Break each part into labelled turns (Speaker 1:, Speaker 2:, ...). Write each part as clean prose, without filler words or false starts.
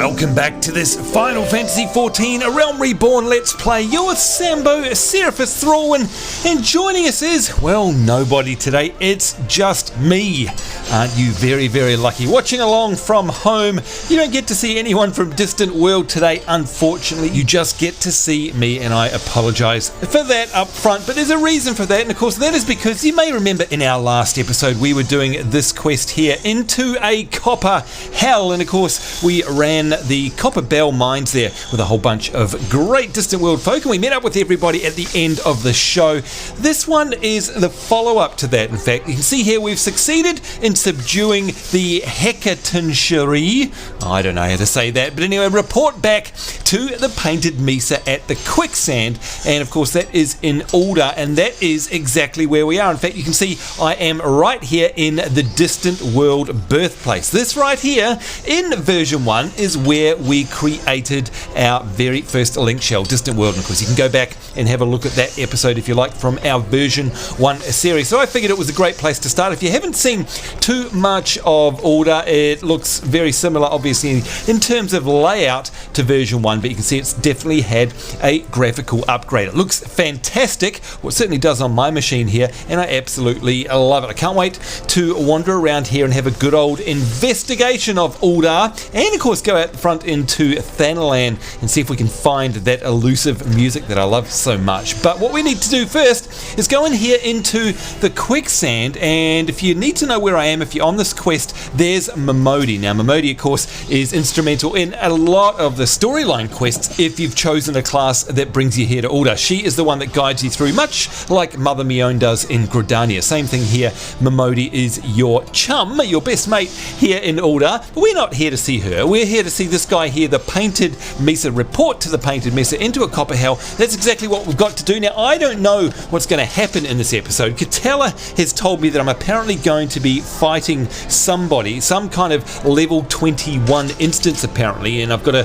Speaker 1: Welcome back to this Final Fantasy XIV A Realm Reborn Let's Play. You're with Sambo, Seraphis Thrallwyn, and joining us is, well, nobody today. It's just me. Aren't you very, very lucky? Watching along from home, you don't get to see anyone from Distant World today, unfortunately. You just get to see me, and I apologise for that up front, but there's a reason for that, and of course that is because you may remember in our last episode we were doing this quest here into a copper hell, and of course we ran the Copper Bell mines there with a whole bunch of great Distant World folk, and we met up with everybody at the end of the show. This one is the follow-up to that. In fact, you can see here we've succeeded in subduing the Hecatoncherie. I don't know how to say that, but anyway, report back to the Painted Mesa at the Quicksand, and of course that is in Ul'dah, and that is exactly where we are. In fact, you can see I am right here in the Distant World birthplace. This right here in version 1 is where we created our very first Link Shell, Distant World, and of course you can go back and have a look at that episode if you like from our version 1 series. So I figured it was a great place to start. If you haven't seen too much of Ul'dah, it looks very similar obviously in terms of layout to version 1, but you can see it's definitely had a graphical upgrade. It looks fantastic, well it certainly does on my machine here, and I absolutely love it. I can't wait to wander around here and have a good old investigation of Ul'dah, and of course go out the front into Thanalan and see if we can find that elusive music that I love so much. But what we need to do first is go in here into the Quicksand, and if you need to know where I am, if you're on this quest, there's Momodi. Now Momodi of course is instrumental in a lot of the storyline quests if you've chosen a class that brings you here to Ul'dah. She is the one that guides you through, much like Mother Mion does in Gridania. Same thing here, Momodi is your chum, your best mate here in Ul'dah, but we're not here to see her, we're here to see this guy here, the Painted Mesa. Report to the Painted Mesa into a copper hell. That's exactly what we've got to do. Now I don't know what's going to happen in this episode. Katella has told me that I'm apparently going to be fighting somebody, some kind of level 21 instance apparently, and I've got to,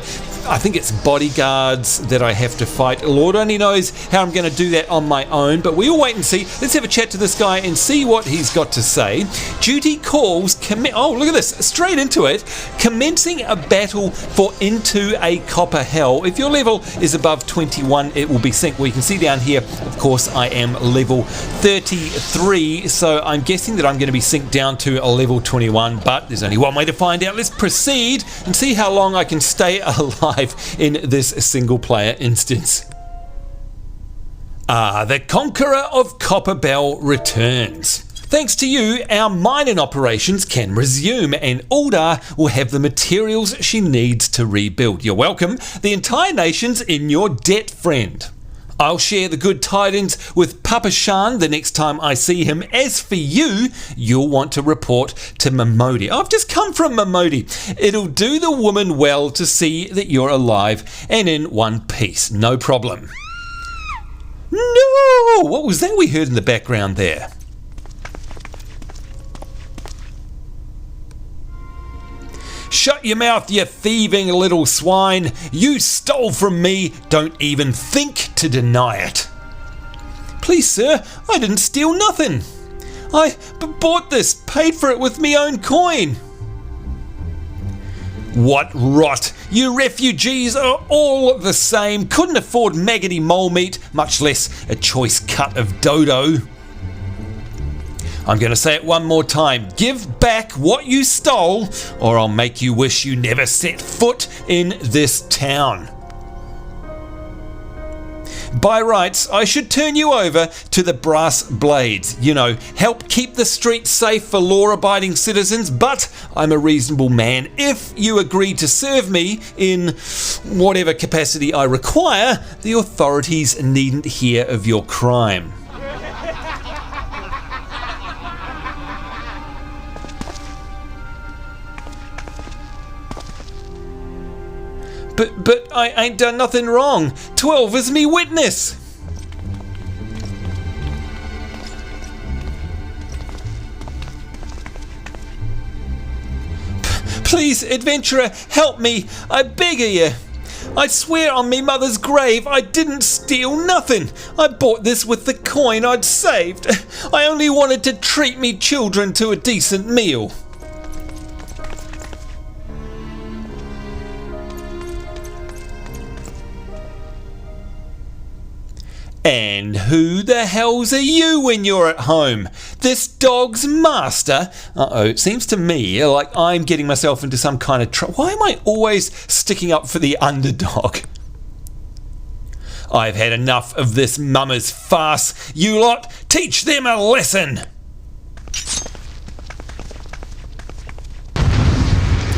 Speaker 1: I think it's bodyguards that I have to fight. Lord only knows how I'm going to do that on my own, but we'll wait and see. Let's have a chat to this guy and see what he's got to say. Duty calls, oh look at this, straight into it, commencing a battle for Into a Copper Hell. If your level is above 21, it will be synced. Well, you can see down here, of course, I am level 33, so I'm guessing that I'm going to be synced down to a level 21, but there's only one way to find out. Let's proceed and see how long I can stay alive in this single player instance. The Conqueror of Copper Bell returns. Thanks to you, our mining operations can resume, and Ul'dah will have the materials she needs to rebuild. You're welcome. The entire nation's in your debt, friend. I'll share the good tidings with Papa Shan the next time I see him. As for you, you'll want to report to Momodi. I've just come from Momodi. It'll do the woman well to see that you're alive and in one piece. No problem. No! What was that we heard in the background there? Shut your mouth, you thieving little swine. You stole from me. Don't even think to deny it. Please, sir, I didn't steal nothing. I bought this, paid for it with me own coin. What rot. You refugees are all the same. Couldn't afford maggoty mole meat, much less a choice cut of dodo. I'm going to say it one more time. Give back what you stole, or I'll make you wish you never set foot in this town. By rights, I should turn you over to the Brass Blades. You know, help keep the streets safe for law-abiding citizens, but I'm a reasonable man. If you agree to serve me in whatever capacity I require, the authorities needn't hear of your crime. But I ain't done nothing wrong. 12 is me witness. Please, adventurer, help me. I beg of you. I swear on me mother's grave I didn't steal nothing. I bought this with the coin I'd saved. I only wanted to treat me children to a decent meal. And who the hells are you when you're at home? This dog's master? Uh-oh, it seems to me like I'm getting myself into some kind of trouble. Why am I always sticking up for the underdog? I've had enough of this mama's farce. You lot, teach them a lesson!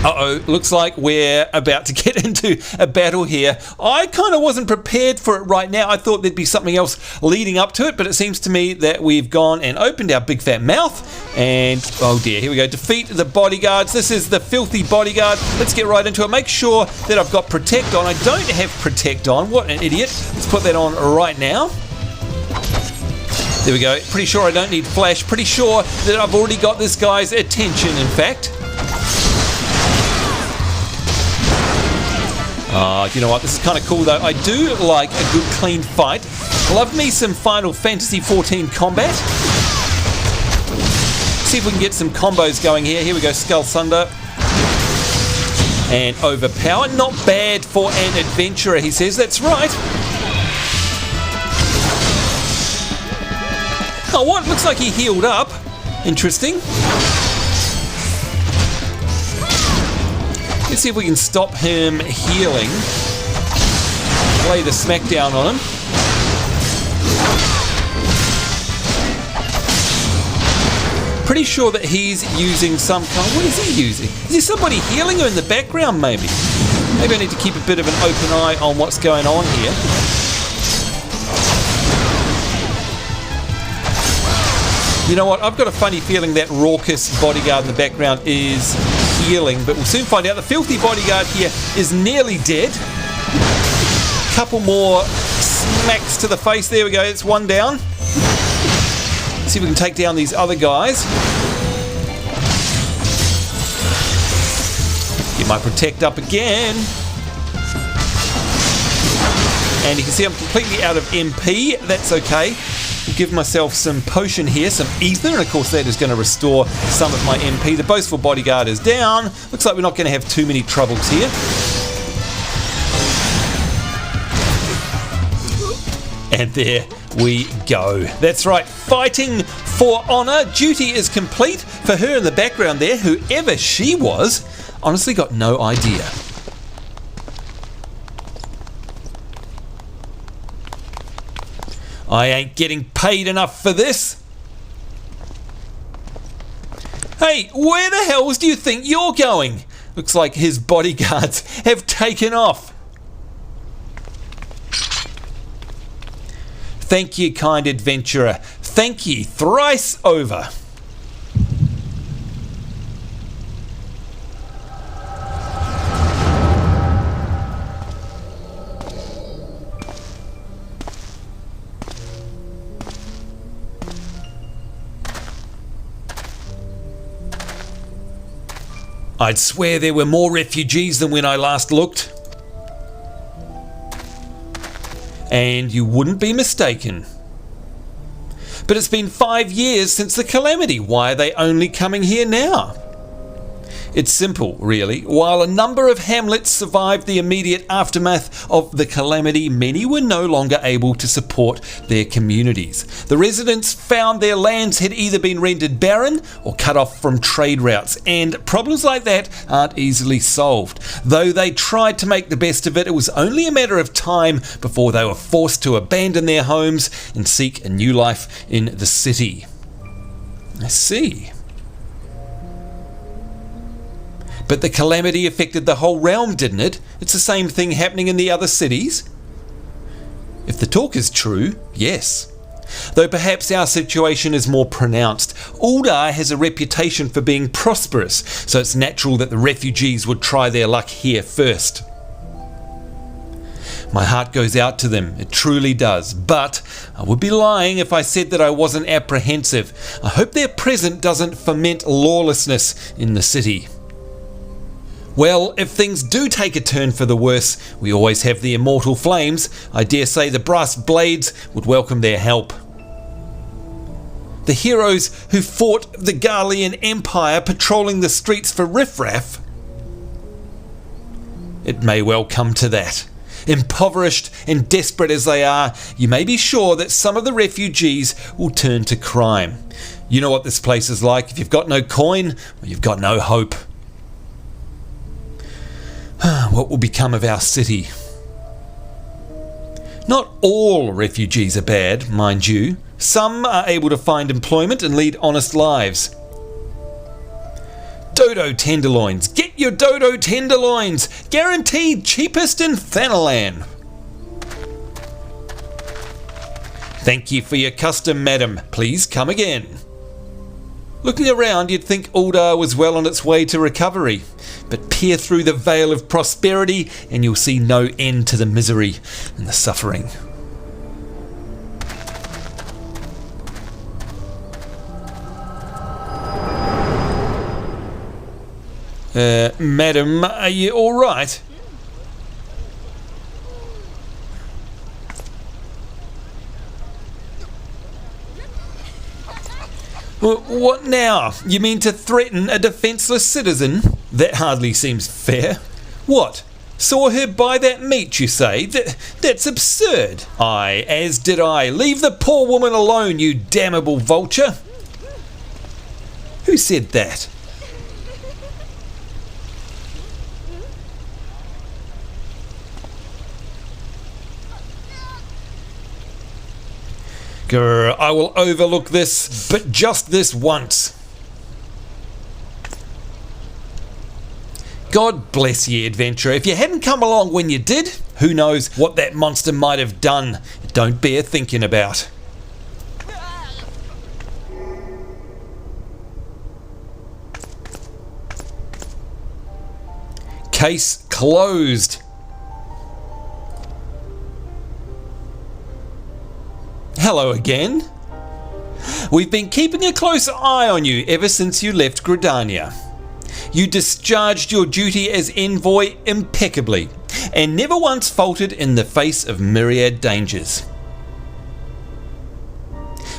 Speaker 1: Uh-oh, looks like we're about to get into a battle here. I kind of wasn't prepared for it right now. I thought there'd be something else leading up to it, but it seems to me that we've gone and opened our big fat mouth. And, oh dear, here we go. Defeat the bodyguards. This is the filthy bodyguard. Let's get right into it. Make sure that I've got Protect on. I don't have Protect on. What an idiot. Let's put that on right now. There we go. Pretty sure I don't need Flash. Pretty sure that I've already got this guy's attention, in fact. You know what, this is kind of cool though. I do like a good clean fight. Love me some Final Fantasy XIV combat. See if we can get some combos going here. Here we go, Skull Thunder. And Overpower. Not bad for an adventurer, he says. That's right. Oh, what? Looks like he healed up. Interesting. Let's see if we can stop him healing. Lay the smackdown on him. Pretty sure that he's using some kind. What is he using? Is there somebody healing her in the background, maybe? Maybe I need to keep a bit of an open eye on what's going on here. You know what? I've got a funny feeling that raucous bodyguard in the background is healing, but we'll soon find out. The filthy bodyguard here is nearly dead. Couple more smacks to the face. There we go. It's one down. Let's see if we can take down these other guys. Get my Protect up again. And you can see I'm completely out of MP. That's okay. I'll give myself some potion here, some ether, and of course that is going to restore some of my MP. The boastful bodyguard is down. Looks like we're not going to have too many troubles here. And there we go. That's right, fighting for honour. Duty is complete for her in the background there. Whoever she was, honestly got no idea. I ain't getting paid enough for this. Hey, where the hells do you think you're going? Looks like his bodyguards have taken off. Thank you, kind adventurer. Thank ye thrice over. I'd swear there were more refugees than when I last looked. And you wouldn't be mistaken. But it's been 5 years since the calamity. Why are they only coming here now? It's simple, really. While a number of hamlets survived the immediate aftermath of the calamity, many were no longer able to support their communities. The residents found their lands had either been rendered barren or cut off from trade routes, and problems like that aren't easily solved. Though they tried to make the best of it, it was only a matter of time before they were forced to abandon their homes and seek a new life in the city. I see. But the calamity affected the whole realm, didn't it? It's the same thing happening in the other cities. If the talk is true, yes. Though perhaps our situation is more pronounced. Ul'dah has a reputation for being prosperous, so it's natural that the refugees would try their luck here first. My heart goes out to them, it truly does, but I would be lying if I said that I wasn't apprehensive. I hope their presence doesn't foment lawlessness in the city. Well, if things do take a turn for the worse, we always have the immortal flames. I dare say the brass blades would welcome their help. The heroes who fought the Garlean Empire patrolling the streets for riffraff. It may well come to that. Impoverished and desperate as they are, you may be sure that some of the refugees will turn to crime. You know what this place is like. If you've got no coin, well, you've got no hope. What will become of our city? Not all refugees are bad, mind you. Some are able to find employment and lead honest lives. Dodo tenderloins. Get your dodo tenderloins. Guaranteed cheapest in Thanalan. Thank you for your custom, madam. Please come again. Looking around, you'd think Uldar was well on its way to recovery. But peer through the veil of prosperity and you'll see no end to the misery and the suffering. Madam, are you all right? What now? You mean to threaten a defenceless citizen? That hardly seems fair. What? Saw her buy that meat, you say? That's absurd. Aye, as did I. Leave the poor woman alone, you damnable vulture. Who said that? Grr, I will overlook this, but just this once. God bless ye, adventurer. If you hadn't come along when you did, who knows what that monster might have done. Don't bear thinking about. Case closed. Hello again. We've been keeping a close eye on you ever since you left Gridania. You discharged your duty as envoy impeccably and never once faltered in the face of myriad dangers.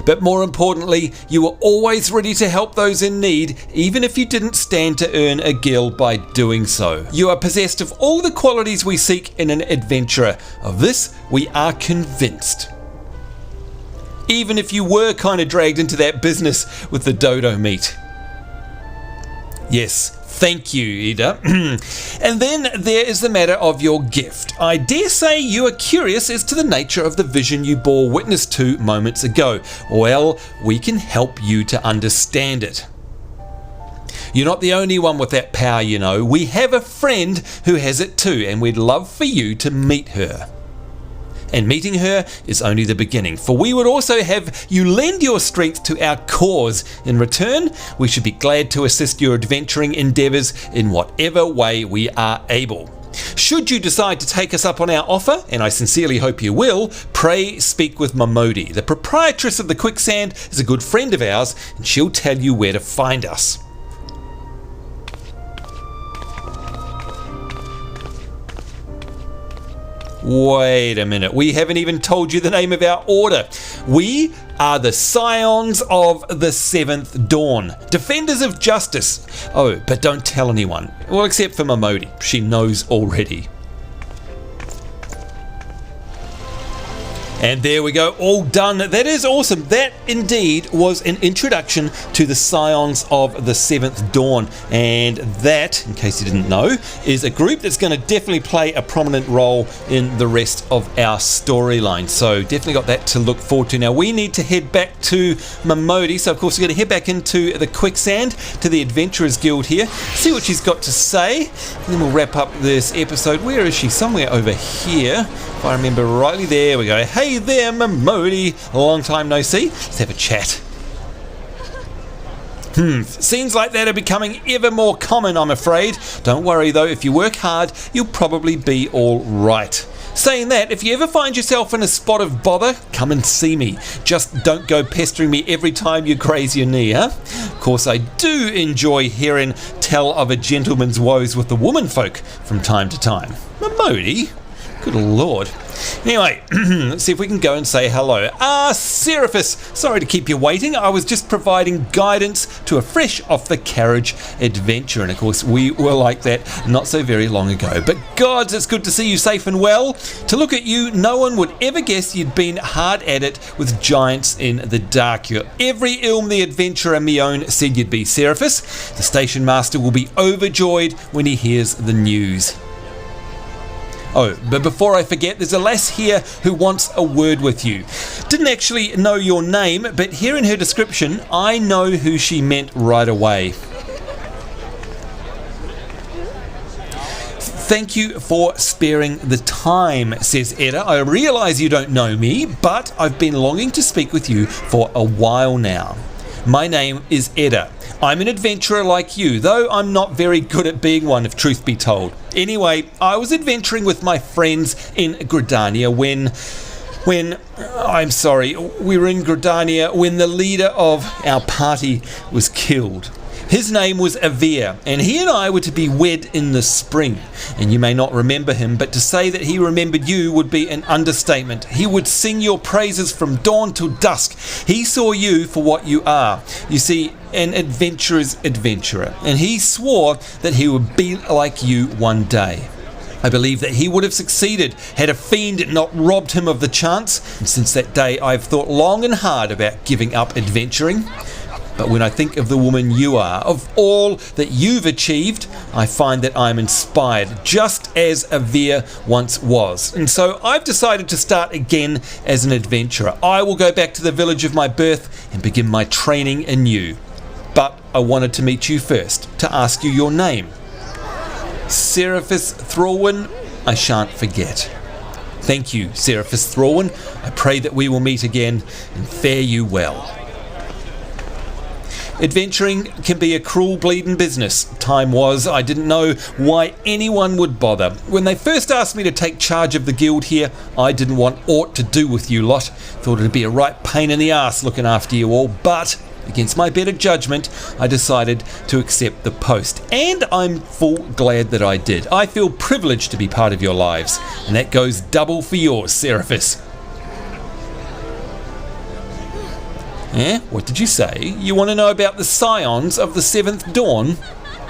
Speaker 1: But more importantly, you were always ready to help those in need, even if you didn't stand to earn a gil by doing so. You are possessed of all the qualities we seek in an adventurer. Of this, we are convinced. Even if you were kind of dragged into that business with the dodo meat. Yes, thank you, Ida. And then there is the matter of your gift. I dare say you are curious as to the nature of the vision you bore witness to moments ago. Well, we can help you to understand it. You're not the only one with that power, you know. We have a friend who has it too, and we'd love for you to meet her. And meeting her is only the beginning, for we would also have you lend your strength to our cause. In return, we should be glad to assist your adventuring endeavours in whatever way we are able. Should you decide to take us up on our offer, and I sincerely hope you will, pray speak with Momodi. The proprietress of the Quicksand is a good friend of ours, and she'll tell you where to find us. Wait a minute, we haven't even told you the name of our order. We are the Scions of the Seventh Dawn, defenders of justice. Oh, but don't tell anyone. Well, except for Momodi, she knows already. And there we go, all done. That is awesome. That indeed was an introduction to the Scions of the Seventh Dawn. And that, in case you didn't know, is a group that's going to definitely play a prominent role in the rest of our storyline. So definitely got that to look forward to. Now we need to head back to Momodi. So of course we're going to head back into the Quicksand, to the Adventurers Guild here, see what she's got to say. And then we'll wrap up this episode. Where is she? Somewhere over here. If I remember rightly, there we go. Hey there, Momodi. Long time no see. Let's have a chat. Scenes like that are becoming ever more common, I'm afraid. Don't worry though, if you work hard, you'll probably be all right. Saying that, if you ever find yourself in a spot of bother, come and see me. Just don't go pestering me every time you graze your knee, huh? Of course, I do enjoy hearing tell of a gentleman's woes with the womenfolk from time to time. Momodi? Good lord. Anyway, let's see if we can go and say hello. Seraphis, Sorry to keep you waiting. I was just providing guidance to a fresh off the carriage adventure, and of course we were like that not so very long ago. But gods, it's good to see you safe and well. To look at you, no one would ever guess you'd been hard at it with giants in the dark. You're every ilm the adventurer Mione said you'd be, Seraphis. The station master will be overjoyed when he hears the news. Oh, but before I forget, there's a lass here who wants a word with you. Didn't actually know your name, but hearing her description, I know who she meant right away. Thank you for sparing the time, says Edda. I realise you don't know me, but I've been longing to speak with you for a while now. My name is Edda. I'm an adventurer like you, though I'm not very good at being one, if truth be told. Anyway, I was adventuring with my friends in Gridania we were in Gridania when the leader of our party was killed. His name was Avir, and he and I were to be wed in the spring. And you may not remember him, but to say that he remembered you would be an understatement. He would sing your praises from dawn till dusk. He saw you for what you are. You see, an adventurer's adventurer, and he swore that he would be like you one day. I believe that he would have succeeded had a fiend not robbed him of the chance, and since that day I've thought long and hard about giving up adventuring. But when I think of the woman you are, of all that you've achieved, I find that I'm inspired, just as Avir once was. And so I've decided to start again as an adventurer. I will go back to the village of my birth and begin my training anew. But I wanted to meet you first, to ask you your name. Seraphis Thrallwyn, I shan't forget. Thank you, Seraphis Thrallwyn. I pray that we will meet again and fare you well. Adventuring can be a cruel bleeding business. Time was, I didn't know why anyone would bother. When they first asked me to take charge of the guild here, I didn't want aught to do with you lot. Thought it'd be a right pain in the arse looking after you all, but against my better judgment, I decided to accept the post. And I'm full glad that I did. I feel privileged to be part of your lives, and that goes double for yours, Seraphis. What did you say? You want to know about the scions of the Seventh Dawn?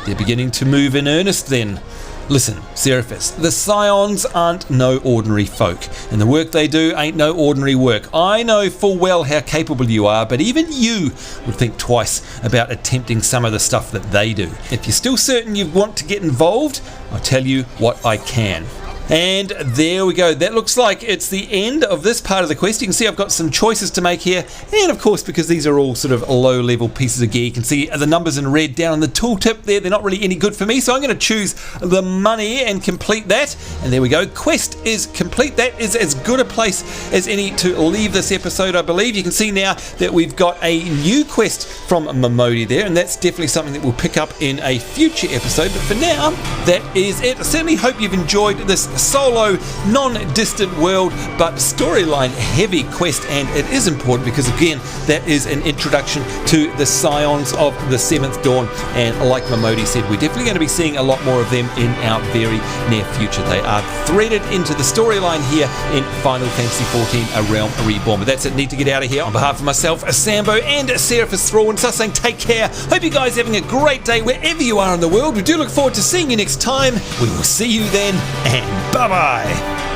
Speaker 1: They're beginning to move in earnest then. Listen, Seraphis, the scions aren't no ordinary folk, and the work they do ain't no ordinary work. I know full well how capable you are, but even you would think twice about attempting some of the stuff that they do. If you're still certain you want to get involved, I'll tell you what I can. And there we go. That looks like it's the end of this part of the quest. You can see I've got some choices to make here, and of course, because these are all sort of low-level pieces of gear, you can see the numbers in red down on the tooltip there. They're not really any good for me, so I'm going to choose the money and complete that. And there we go. Quest is complete. That is as good a place as any to leave this episode, I believe. You can see now that we've got a new quest from Momodi there, and that's definitely something that we'll pick up in a future episode. But for now, that is it. I certainly hope you've enjoyed this solo, non-distant world, but storyline heavy quest, and it is important because again, that is an introduction to the scions of the Seventh Dawn, and like Momodi said, we're definitely going to be seeing a lot more of them in our very near future. They are threaded into the storyline here in Final Fantasy XIV: A Realm Reborn. But that's it. Need to get out of here. On behalf of myself, Sambo, and Seraphis Thrallwyn, so saying take care. Hope you guys are having a great day wherever you are in the world. We do look forward to seeing you next time. We will see you then, and bye-bye.